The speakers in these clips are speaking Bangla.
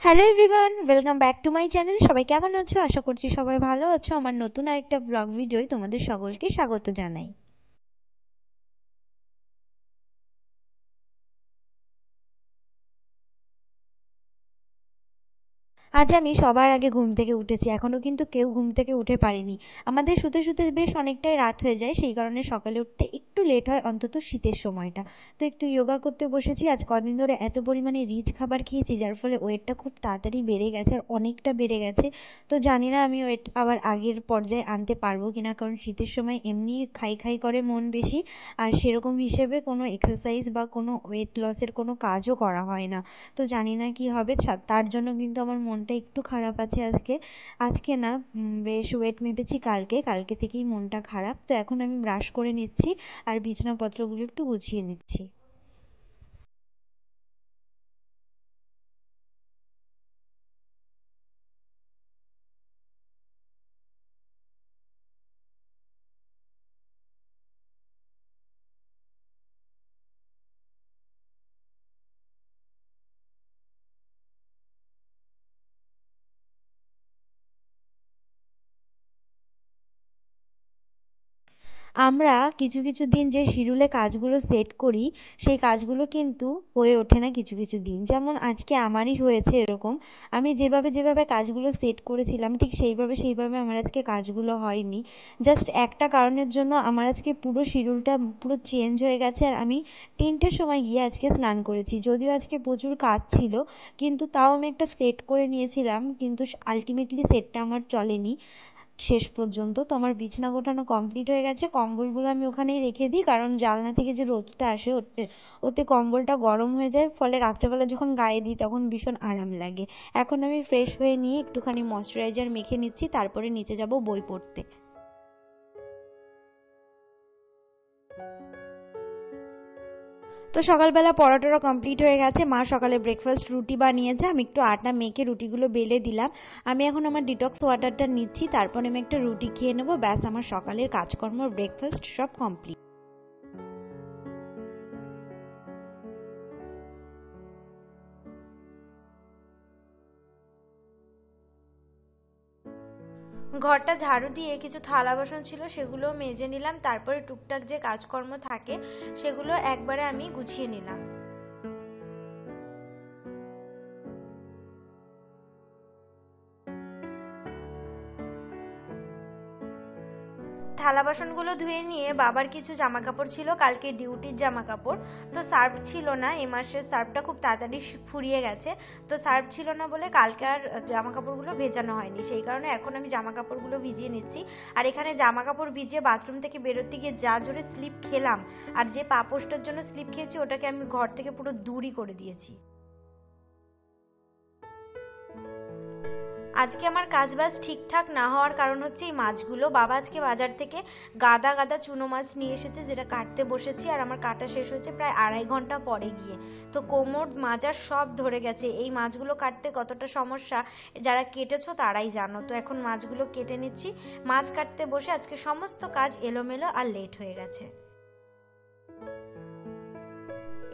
Hello everyone, welcome back to my channel. সবাই কেমন আছো? আশা করছি সবাই ভালো আছো। আমার নতুন আরেকটা ব্লগ ভিডিওয় তোমাদের সকলকে স্বাগত জানাই। আজ আমি সবার আগে ঘুম থেকে উঠেছি, এখনো কিন্তু কেউ ঘুম থেকে উঠে পারেনি। আমাদের শুতে শুতে বেশ অনেকটাই রাত হয়ে যায়, সেই কারণে সকালে উঠতে একটু লেট হয়, অন্তত শীতের সময়টা। তো একটু যোগা করতে বসেছি। আজ কদিন ধরে এত পরিমাণে রিচ খাবার খেয়েছি, যার ফলে ওয়েটটা খুব তাড়াতাড়ি বেড়ে গেছে, আর অনেকটা বেড়ে গেছে। তো জানি না আমি ওয়েট আবার আগের পর্যায়ে আনতে পারবো কিনা, কারণ শীতের সময় এমনি খাই খাই করে মন বেশি, আর সেরকম হিসেবে কোনো এক্সারসাইজ বা কোনো ওয়েট লসের কোনো কাজও করা হয় না। তো জানি না কি হবে, তার জন্য কিন্তু আমার মনটা একটু খারাপ আছে আজকে। আজকে না, বেশ ওয়েট মেপেছি কালকে, কালকে থেকেই মনটা খারাপ। তো এখন আমি ব্রাশ করে নিচ্ছি আর বিছানাপত্রগুলো একটু গুছিয়ে নিচ্ছি। আমরা কিছু কিছু দিন যে শিডিউলে কাজগুলো সেট করি, সেই কাজগুলো কিন্তু হয়ে ওঠে না কিছু কিছু দিন। যেমন আজকে আমারই হয়েছে এরকম। আমি যেভাবে যেভাবে কাজগুলো সেট করেছিলাম, ঠিক সেইভাবে সেইভাবে আমার আজকে কাজগুলো হয়নি। জাস্ট একটা কারণের জন্য আমার আজকে পুরো শিডিউলটা পুরো চেঞ্জ হয়ে গেছে, আর আমি 3টের সময় গিয়ে আজকে স্নান করেছি। যদিও আজকে প্রচুর কাজ ছিল, কিন্তু তাও আমি একটা সেট করে নিয়েছিলাম, কিন্তু আলটিমেটলি সেটটা আমার চলেনি শেষ পর্যন্ত। তো আমার বিছানা গোছানো কমপ্লিট হয়ে গেছে। কম্বলগুলো আমি ওখানেই রেখে দিই, কারণ জানলা থেকে যে রোদটা আসে ওতে ওতে কম্বলটা গরম হয়ে যায়, ফলে রাত্রেবেলা যখন গায়ে দিই তখন ভীষণ আরাম লাগে। এখন আমি ফ্রেশ হয়ে নিয়ে একটুখানি ময়শ্চারাইজার মেখে নিচ্ছি, তারপরে নিচে যাব বই পড়তে। তো সকালবেলা পড়াটা কমপ্লিট হয়ে গেছে। মা সকালে ব্রেকফাস্ট রুটি বানিয়েছে, আমি একটু আটা মেখে রুটিগুলো বেলে দিলাম। আমি এখন আমার ডিটক্স ওয়াটারটা নিচ্ছি, তারপর আমি একটা রুটি খেয়ে নেবো। ব্যাস, আমার সকালের কাজকর্ম ব্রেকফাস্ট সব কমপ্লিট। ঘরটা ঝাড়ু দিয়ে কিছু থালা বাসন ছিল সেগুলো মেজে নিলাম, তারপরে টুকটাক যে কাজকর্ম থাকে সেগুলো একবারে আমি গুছিয়ে নিলাম। থালা বাসনগুলো ধুয়ে নিয়ে বাবার কিছু জামা কাপড় ছিল, কালকে ডিউটির জামা কাপড়। তো সার্ফ ছিল না, এ মাসের সার্ফটা খুব তাড়াতাড়ি ফুরিয়ে গেছে। তো সার্ফ ছিল না বলে কালকে আর জামা কাপড়গুলো ভেজানো হয়নি, সেই কারণে এখন আমি জামা কাপড়গুলো ভিজিয়ে নিচ্ছি। আর এখানে জামা কাপড় ভিজিয়ে বাথরুম থেকে বেরোতে গিয়ে যা জোরে স্লিপ খেলাম, আর যে পা পোস্টার জন্য স্লিপ খেয়েছি ওটাকে আমি ঘর থেকে পুরো দূরই করে দিয়েছি। আজকে আমার কাজবাজ ঠিকঠাক না হওয়ার কারণ হচ্ছে এই মাছগুলো। বাবা আজকে বাজার থেকে গাদা গাদা চুনো মাছ নিয়ে এসেছে, যেটা কাটতে বসেছি, আর আমার কাটা শেষ হয়েছে প্রায় 2.5 ঘন্টা পরে গিয়ে। তো কোমর মাজার সব ধরে গেছে। এই মাছগুলো কাটতে কতটা সমস্যা যারা কেটেছো তারাই জানো। তো এখন মাছগুলো কেটে নিচ্ছি। মাছ কাটতে বসে আজকে সমস্ত কাজ এলোমেলো আর লেট হয়ে গেছে।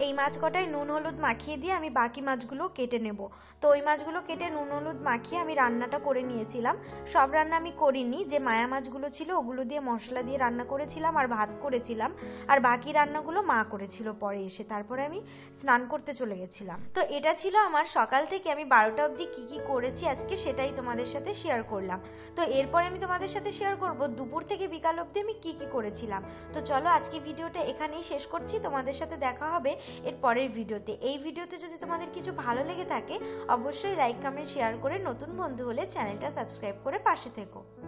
এই মাছ কটায় নুন হলুদ মাখিয়ে দিয়ে আমি বাকি মাছগুলো কেটে নেব। তো ওই মাছগুলো কেটে নুন হলুদ মাখিয়ে আমি রান্নাটা করে নিয়েছিলাম। সব রান্না আমি করিনি, যে মায়া মাছগুলো ছিল ওগুলো দিয়ে মশলা দিয়ে রান্না করেছিলাম আর ভাত করেছিলাম। আর বাকি রান্নাগুলো মা করেছিল পরে এসে, তারপরে আমি স্নান করতে চলে গেছিলাম। তো এটা ছিল আমার সকাল থেকে আমি 12টা অবধি কি কি করেছি আজকে, সেটাই তোমাদের সাথে শেয়ার করলাম। তো এরপরে আমি তোমাদের সাথে শেয়ার করব দুপুর থেকে বিকাল অবধি আমি কি কি করেছিলাম। তো চলো আজকে ভিডিওটা এখানেই শেষ করছি, তোমাদের সাথে দেখা হবে এর পরের ভিডিওতে। এই ভিডিওতে যদি তোমাদের কিছু ভালো লেগে থাকে অবশ্যই লাইক কমেন্ট শেয়ার করে, নতুন বন্ধু হলে চ্যানেলটা সাবস্ক্রাইব করে পাশে থেকো।